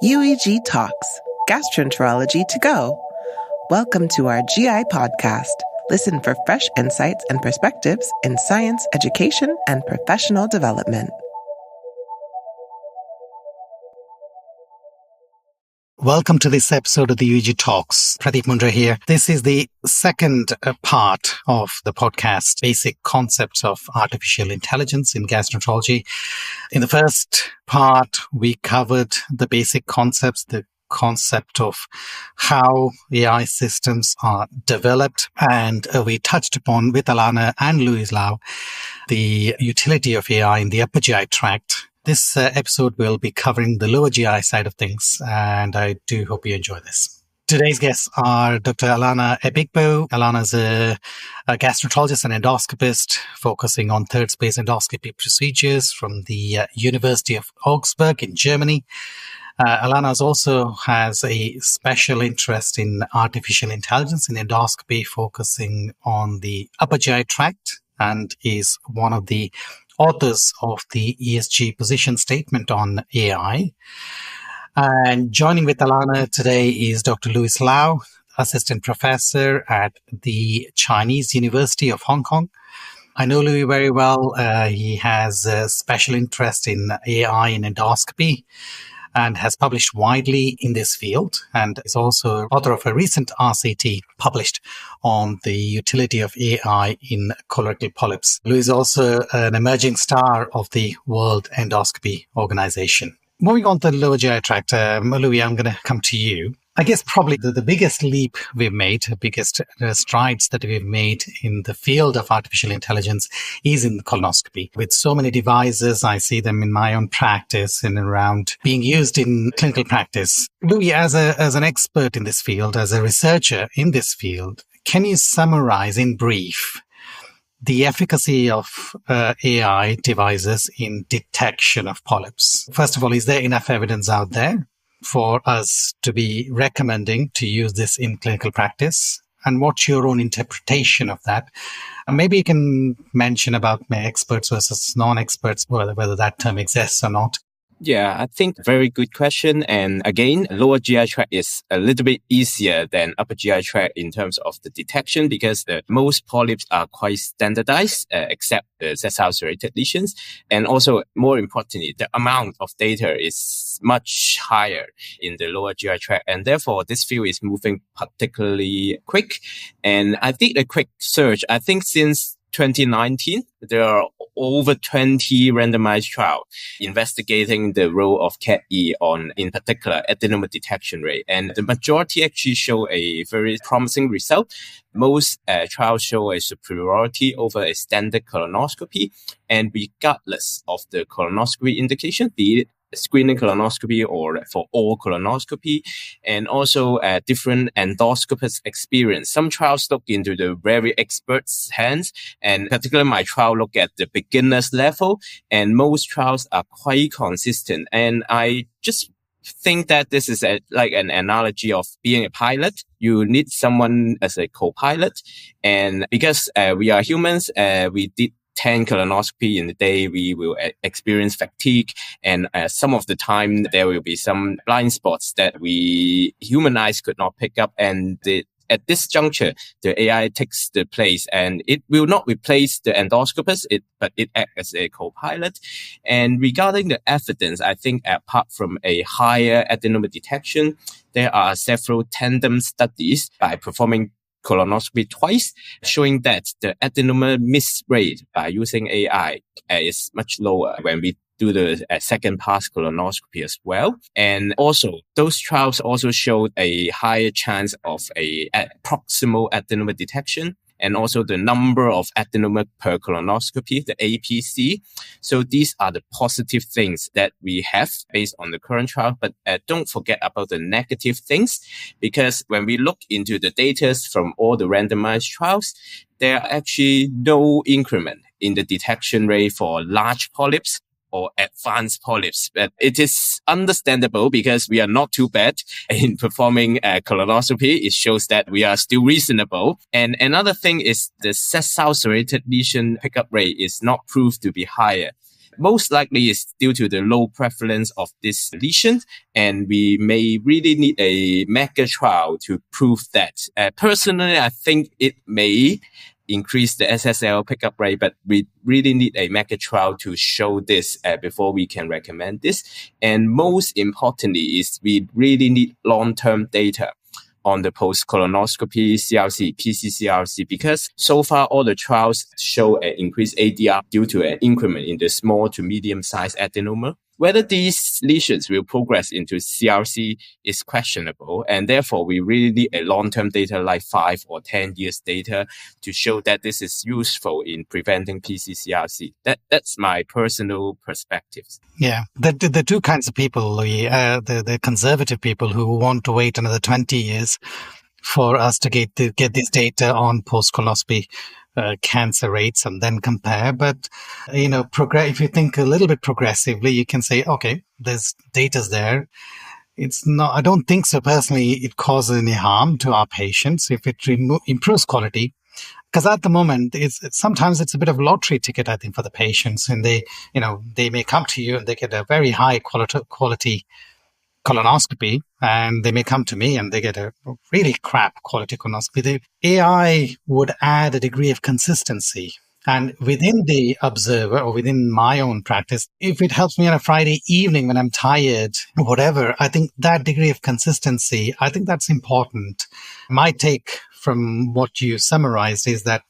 UEG Talks, gastroenterology to go. Welcome to our GI podcast. Listen for fresh insights and perspectives in science, education, and professional development. Welcome to this episode of the UEG Talks. Pradeep Mundre here. This is the second part of the podcast, Basic Concepts of Artificial Intelligence in Gastroenterology. In the first part, we covered the basic concepts, the concept of how AI systems are developed, and we touched upon with Alanna and Louis Lau the utility of AI in the upper GI tract. This episode will be covering the lower GI side of things, and I do hope you enjoy this. Today's guests are Dr. Alanna Ebigbo. Alanna is a gastroenterologist and endoscopist focusing on third space endoscopy procedures from the University of Augsburg in Germany. Alanna also has a special interest in artificial intelligence in endoscopy, focusing on the upper GI tract, and is one of the authors of the ESG position statement on AI. And joining with Alanna today is Dr. Louis Lau, assistant professor at the Chinese University of Hong Kong. I know Louis very well. He has a special interest in AI and endoscopy and has published widely in this field, and is also author of a recent RCT published on the utility of AI in colorectal polyps. Louis is also an emerging star of the World Endoscopy Organization. Moving on to the lower GI tract, Louis, I'm going to come to you. I guess probably the biggest leap we've made, the biggest strides that we've made in the field of artificial intelligence is in the colonoscopy. With so many devices, I see them in my own practice and around being used in clinical practice. Louis, as an expert in this field, as a researcher in this field, can you summarize in brief the efficacy of AI devices in detection of polyps? First of all, is there enough evidence out there for us to be recommending to use this in clinical practice? And what's your own interpretation of that? And maybe you can mention about experts versus non-experts, whether that term exists or not. Yeah, I think very good question. And again, lower GI tract is a little bit easier than upper GI tract in terms of the detection, because most polyps are quite standardized, except the sessile-serrated lesions. And also, more importantly, the amount of data is much higher in the lower GI tract. And therefore, this field is moving particularly quick. And I did a quick search. I think since 2019, there are over 20 randomized trials investigating the role of CADe on, in particular, adenoma detection rate. And the majority actually show a very promising result. Most trials show a superiority over a standard colonoscopy. And regardless of the colonoscopy indication, be it screening colonoscopy or for all colonoscopy, and also different endoscopists experience. Some trials look into the very experts' hands, and particularly my trial look at the beginner's level, and most trials are quite consistent. And I just think that this is like an analogy of being a pilot. You need someone as a co-pilot, and because we are humans, we did 10 colonoscopy in a day, we will experience fatigue. And some of the time, there will be some blind spots that we human eyes could not pick up. And at this juncture, the AI takes the place, and it will not replace the endoscopist, but it acts as a co-pilot. And regarding the evidence, I think apart from a higher adenoma detection, there are several tandem studies by performing colonoscopy twice, showing that the adenoma miss rate by using AI is much lower when we do the second pass colonoscopy as well. And also, those trials also showed a higher chance of a proximal adenoma detection, and also the number of adenoma per colonoscopy, the APC. So these are the positive things that we have based on the current trial. But don't forget about the negative things, because when we look into the data from all the randomized trials, there are actually no increment in the detection rate for large polyps or advanced polyps. But it is understandable because we are not too bad in performing colonoscopy. It shows that we are still reasonable. And another thing is the sessile-serrated lesion pickup rate is not proved to be higher. Most likely it's due to the low prevalence of this lesion, and we may really need a mega trial to prove that. Personally, I think it may increase the SSL pickup rate, but we really need a mega trial to show this before we can recommend this. And most importantly is we really need long-term data on the post-colonoscopy CRC, PCCRC, because so far all the trials show an increased ADR due to an increment in the small to medium-sized adenoma. Whether these lesions will progress into CRC is questionable, and therefore we really need a long-term data like 5 or 10 years data to show that this is useful in preventing PCCRC. That's my personal perspectives. Yeah, the two kinds of people, Louis, the conservative people who want to wait another 20 years for us to get this data on post-colonoscopy cancer rates and then compare. But, if you think a little bit progressively, you can say, okay, there's data's there. It's not, I don't think so personally it causes any harm to our patients if it improves quality. Because at the moment, sometimes it's a bit of a lottery ticket, I think, for the patients. And they may come to you and they get a very high quality colonoscopy, and they may come to me and they get a really crap quality colonoscopy. The AI would add a degree of consistency. And within the observer or within my own practice, if it helps me on a Friday evening when I'm tired, whatever, I think that degree of consistency, I think that's important. My take from what you summarized is that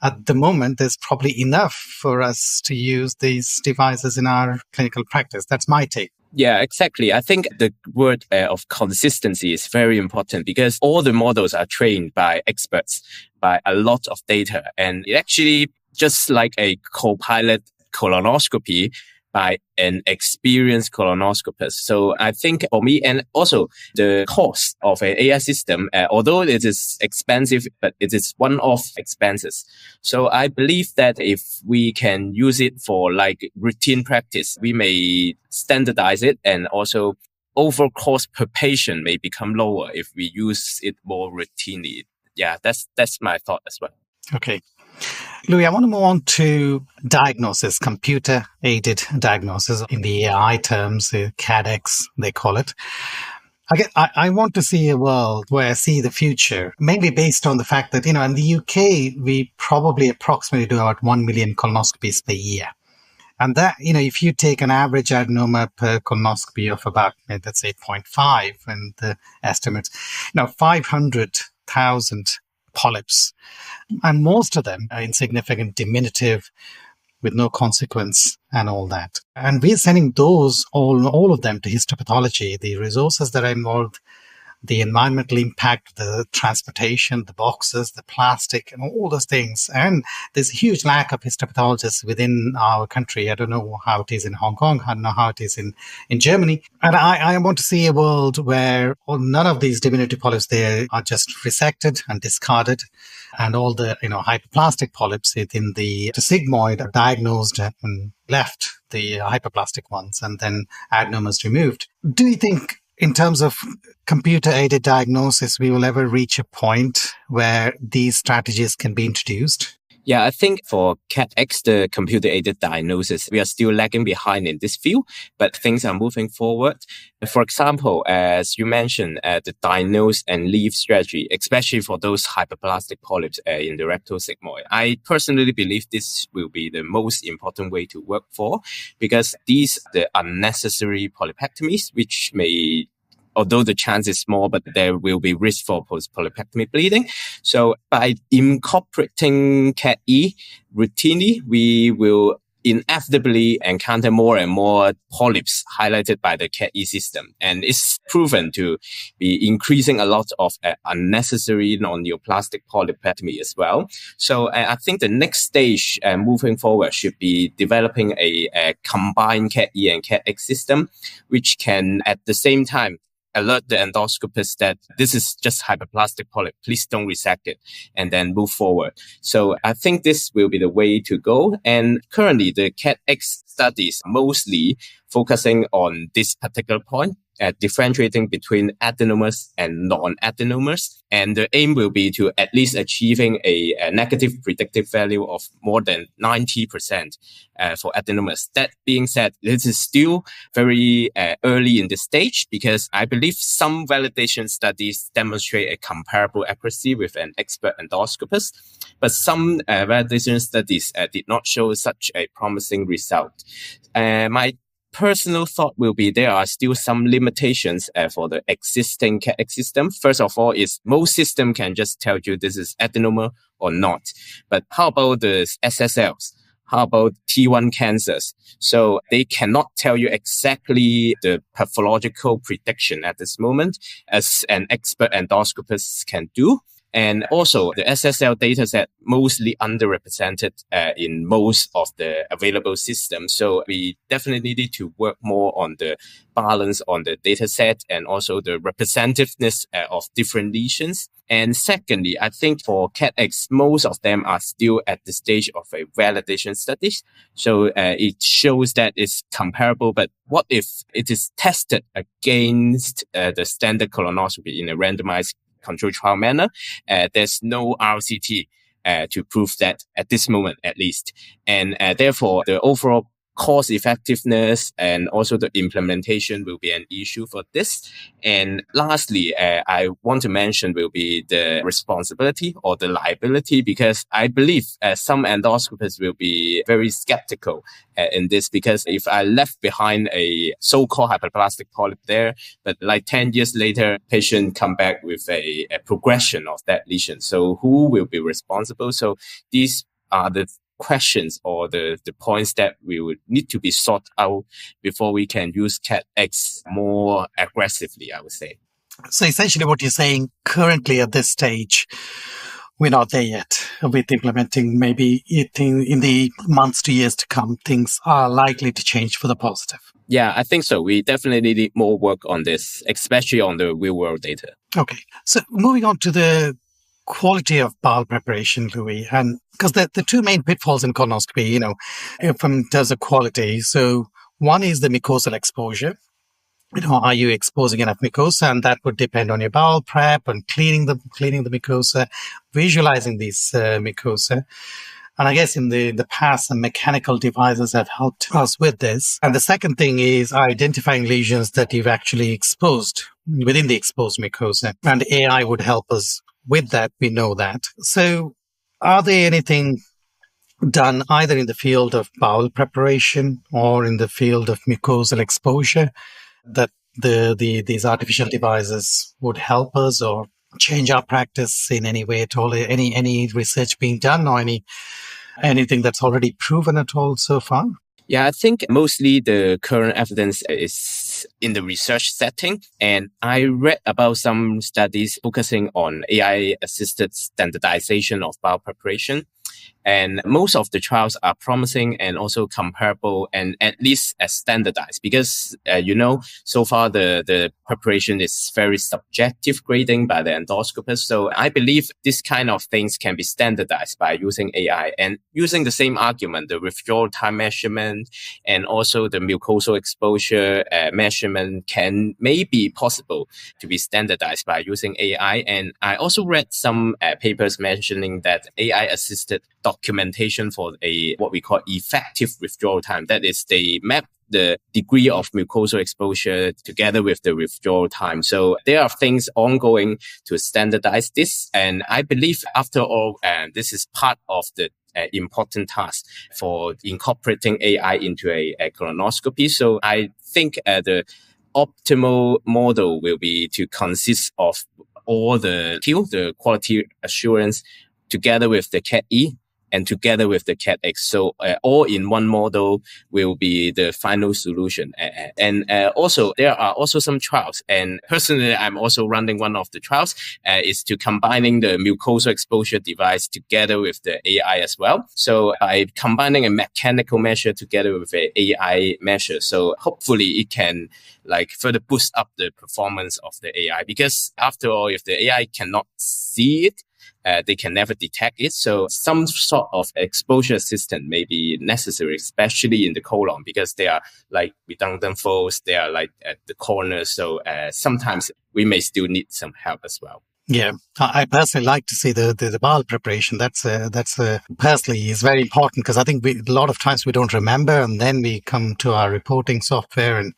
at the moment, there's probably enough for us to use these devices in our clinical practice. That's my take. Yeah, exactly. I think the word of consistency is very important because all the models are trained by experts, by a lot of data. And it actually just like a co-pilot colonoscopy by an experienced colonoscopist. So I think for me, and also the cost of an AI system, although it is expensive, but it is one-off expenses. So I believe that if we can use it for like routine practice, we may standardize it, and also overall cost per patient may become lower if we use it more routinely. Yeah, that's my thought as well. Okay. Louis, I want to move on to diagnosis, computer-aided diagnosis in the AI terms, CADx, they call it. I want to see a world where I see the future, mainly based on the fact that, in the UK, we probably approximately do about 1 million colonoscopies per year. And that, if you take an average adenoma per colonoscopy of about, let's say 0.5, and the estimates, 500,000 polyps, and most of them are insignificant, diminutive, with no consequence and all that. And we're sending those, all of them, to histopathology. The resources that are involved, the environmental impact, the transportation, the boxes, the plastic, and all those things. And there's a huge lack of histopathologists within our country. I don't know how it is in Hong Kong. I don't know how it is in Germany. And I want to see a world where none of these diminutive polyps there are just resected and discarded. And all the, hyperplastic polyps within the sigmoid are diagnosed and left, the hyperplastic ones, and then adenomas removed. Do you think, in terms of computer-aided diagnosis, we will ever reach a point where these strategies can be introduced? Yeah, I think for CADx, the computer-aided diagnosis, we are still lagging behind in this field, but things are moving forward. For example, as you mentioned, the diagnose and leave strategy, especially for those hyperplastic polyps in the rectal sigmoid. I personally believe this will be the most important way to work for, because these are the unnecessary polypectomies, which may, although the chance is small, but there will be risk for post-polypectomy bleeding. So by incorporating CAD-E routinely, we will inevitably encounter more and more polyps highlighted by the CAD-E system. And it's proven to be increasing a lot of unnecessary non-neoplastic polypectomy as well. So I think the next stage moving forward should be developing a combined CAD-E and CADx system, which can at the same time alert the endoscopist that this is just hyperplastic polyp. Please don't resect it, and then move forward. So I think this will be the way to go. And currently, the CADx studies mostly focusing on this particular point, differentiating between adenomas and non-adenomas. And the aim will be to at least achieving a negative predictive value of more than 90% for adenomas. That being said, this is still very early in the stage because I believe some validation studies demonstrate a comparable accuracy with an expert endoscopist, but some validation studies did not show such a promising result. My personal thought will be there are still some limitations for the existing CADx system. First of all, is most system can just tell you this is adenoma or not. But how about the SSLs? How about T1 cancers? So they cannot tell you exactly the pathological prediction at this moment as an expert endoscopist can do. And also the SSL dataset mostly underrepresented in most of the available systems. So we definitely need to work more on the balance on the dataset and also the representativeness of different lesions. And secondly, I think for CADx, most of them are still at the stage of a validation studies. So it shows that it's comparable, but what if it is tested against the standard colonoscopy in a randomized controlled trial manner? There's no RCT to prove that at this moment, at least. And therefore, the overall cost effectiveness and also the implementation will be an issue for this. And lastly, I want to mention will be the responsibility or the liability, because I believe some endoscopists will be very skeptical in this, because if I left behind a so-called hyperplastic polyp there, but like 10 years later, patient come back with a progression of that lesion. So who will be responsible? So these are the questions or the points that we would need to be sought out before we can use CADx more aggressively, I would say. So essentially what you're saying, currently at this stage, we're not there yet with implementing. Maybe in the months to years to come, things are likely to change for the positive. Yeah, I think so. We definitely need more work on this, especially on the real world data. Okay. So moving on to the quality of bowel preparation, Louis, and because the two main pitfalls in colonoscopy, in terms of quality. So one is the mucosal exposure. Are you exposing enough mucosa? And that would depend on your bowel prep and cleaning the mucosa, visualizing these mucosa. And I guess in the past, some mechanical devices have helped us with this. And the second thing is identifying lesions that you've actually exposed within the exposed mucosa. And AI would help us with that. We know that. So are there anything done either in the field of bowel preparation or in the field of mucosal exposure that these artificial devices would help us or change our practice in any way at all? Any research being done or anything that's already proven at all so far? Yeah, I think mostly the current evidence is in the research setting. And I read about some studies focusing on AI-assisted standardization of bowel preparation. And most of the trials are promising and also comparable and at least as standardized because, so far the preparation is very subjective grading by the endoscopist. So I believe this kind of things can be standardized by using AI and using the same argument, the withdrawal time measurement and also the mucosal exposure measurement can maybe possible to be standardized by using AI. And I also read some papers mentioning that AI assisted documentation for what we call effective withdrawal time. That is, they map the degree of mucosal exposure together with the withdrawal time. So there are things ongoing to standardize this. And I believe after all, this is part of the important task for incorporating AI into a colonoscopy. So I think the optimal model will be to consist of all the quality assurance together with the CAD-E and together with the CADx. So all in one model will be the final solution. And also, there are also some trials. And personally, I'm also running one of the trials is to combining the mucosal exposure device together with the AI as well. So by combining a mechanical measure together with an AI measure. So hopefully it can further boost up the performance of the AI. Because after all, if the AI cannot see it, they can never detect it. So some sort of exposure assistant may be necessary, especially in the colon, because they are like redundant folds. They are like at the corners. So sometimes we may still need some help as well. Yeah, I personally like to see the bowel preparation. That's personally is very important, because I think a lot of times we don't remember, and then we come to our reporting software and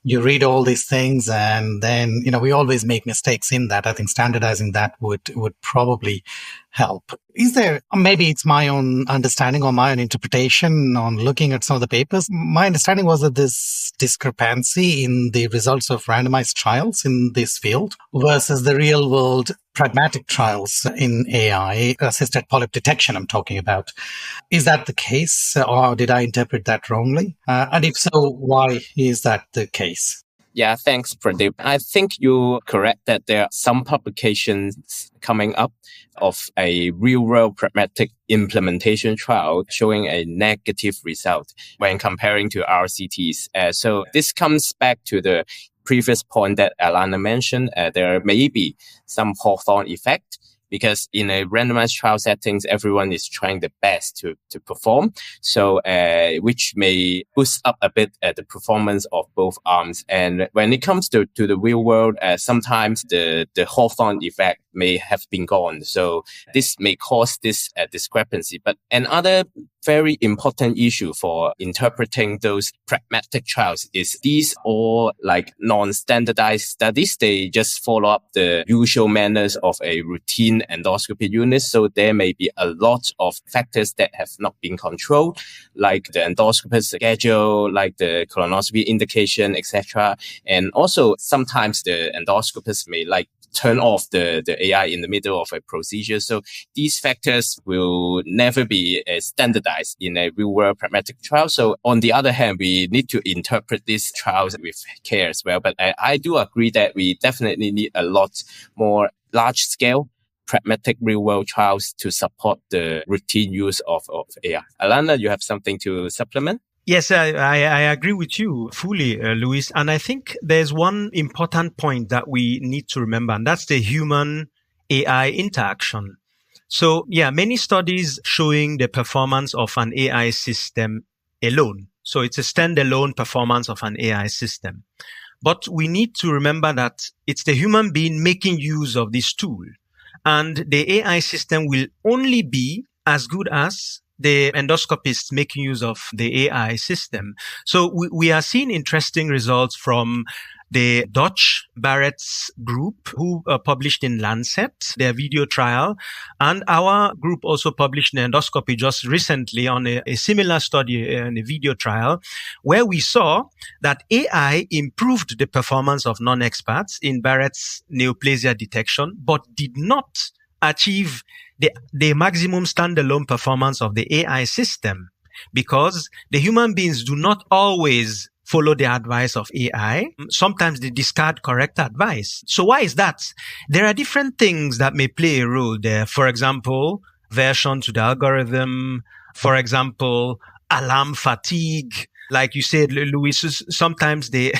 you read all these things, and then, we always make mistakes in that. I think standardizing that would probably help. Is there, maybe it's my own understanding or my own interpretation on looking at some of the papers. My understanding was that this discrepancy in the results of randomized trials in this field versus the real world pragmatic trials in AI, assisted polyp detection I'm talking about. Is that the case, or did I interpret that wrongly? And if so, why is that the case? Yeah, thanks, Pradeep. I think you're correct that there are some publications coming up of a real-world pragmatic implementation trial showing a negative result when comparing to RCTs. So this comes back to the previous point that Alanna mentioned. There may be some Hawthorne effect, because in a randomized trial settings, everyone is trying the best to perform. So, which may boost up a bit the performance of both arms. And when it comes to the real world, sometimes the Hawthorne effect may have been gone. So this may cause this discrepancy. But another very important issue for interpreting those pragmatic trials is these all like non-standardized studies. They just follow up the usual manners of a routine endoscopy unit. So there may be a lot of factors that have not been controlled, like the endoscopist schedule, like the colonoscopy indication, etc. And also sometimes the endoscopist may turn off the AI in the middle of a procedure. So these factors will never be standardized in a real-world pragmatic trial. So on the other hand, we need to interpret these trials with care as well. But I do agree that we definitely need a lot more large-scale pragmatic real-world trials to support the routine use of AI. Alanna, you have something to supplement? Yes, I agree with you fully, Luis. And I think there's one important point that we need to remember, and that's the human AI interaction. So yeah, many studies showing the performance of an AI system alone. So it's a standalone performance of an AI system. But we need to remember that it's the human being making use of this tool. And the AI system will only be as good as the endoscopists making use of the AI system. So we are seeing interesting results from the Dutch Barrett's group, who published in Lancet their video trial. And our group also published in endoscopy just recently on a similar study in a video trial, where we saw that AI improved the performance of non-experts in Barrett's neoplasia detection, but did not achieve the maximum standalone performance of the AI system, because the human beings do not always follow the advice of AI. Sometimes they discard correct advice. So why is that? There are different things that may play a role there. For example, version to the algorithm. For example, alarm fatigue. Like you said, Luis, sometimes the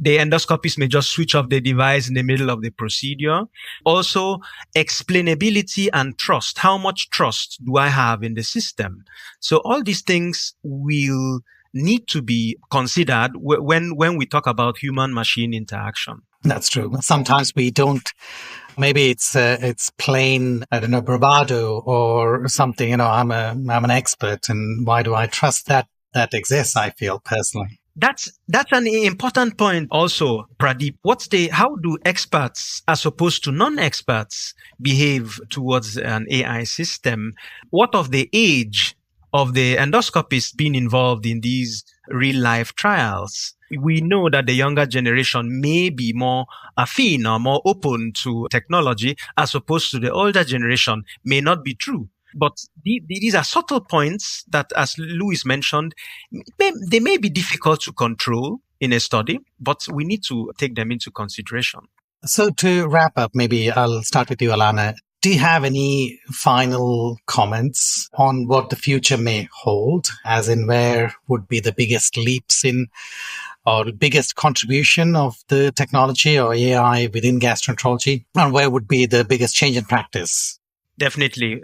endoscopist may just switch off the device in the middle of the procedure. Also, explainability and trust. How much trust do I have in the system? So all these things will need to be considered when we talk about human-machine interaction. That's true. Sometimes we don't. Maybe it's plain, I don't know, bravado or something. I'm an expert, and why do I trust that exists? I feel personally. That's an important point also, Pradeep. How do experts as opposed to non-experts behave towards an AI system? What of the age of the endoscopists being involved in these real-life trials? We know that the younger generation may be more affine or more open to technology, as opposed to the older generation may not be true. But these are subtle points that, as Luis mentioned, they may be difficult to control in a study, but we need to take them into consideration. So to wrap up, maybe I'll start with you, Alanna. Do you have any final comments on what the future may hold, as in where would be the biggest leaps in or biggest contribution of the technology or AI within gastroenterology, and where would be the biggest change in practice? Definitely.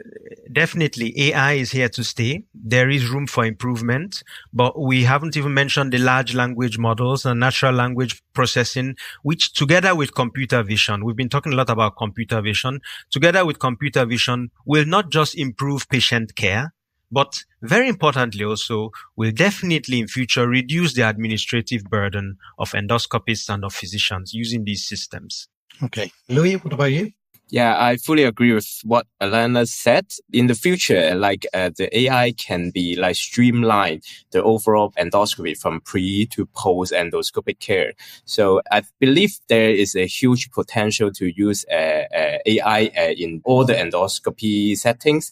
AI is here to stay. There is room for improvement, but we haven't even mentioned the large language models and natural language processing, which together with computer vision, we've been talking a lot about computer vision, together with computer vision will not just improve patient care, but very importantly also will definitely in future reduce the administrative burden of endoscopists and of physicians using these systems. Okay. Louis, what about you? Yeah, I fully agree with what Alanna said. In the future, the AI can be streamline the overall endoscopy from pre to post endoscopic care. So I believe there is a huge potential to use AI in all the endoscopy settings.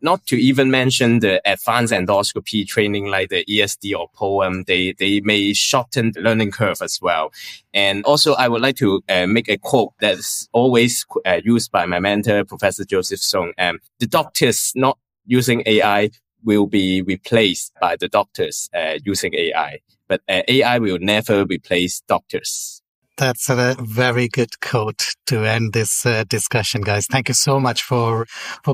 Not to even mention the advanced endoscopy training like the ESD or POEM, they may shorten the learning curve as well. And also, I would like to make a quote that's always used by my mentor, Professor Joseph Song. The doctors not using AI will be replaced by the doctors using AI, but AI will never replace doctors. That's a very good quote to end this discussion, guys. Thank you so much for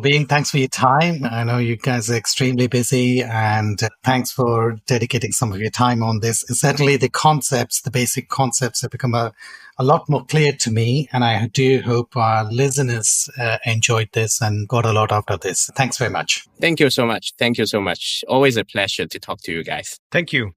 being. Thanks for your time. I know you guys are extremely busy, and thanks for dedicating some of your time on this. Certainly the basic concepts have become a lot more clear to me, and I do hope our listeners enjoyed this and got a lot out of this. Thanks very much. Thank you so much. Thank you so much. Always a pleasure to talk to you guys. Thank you.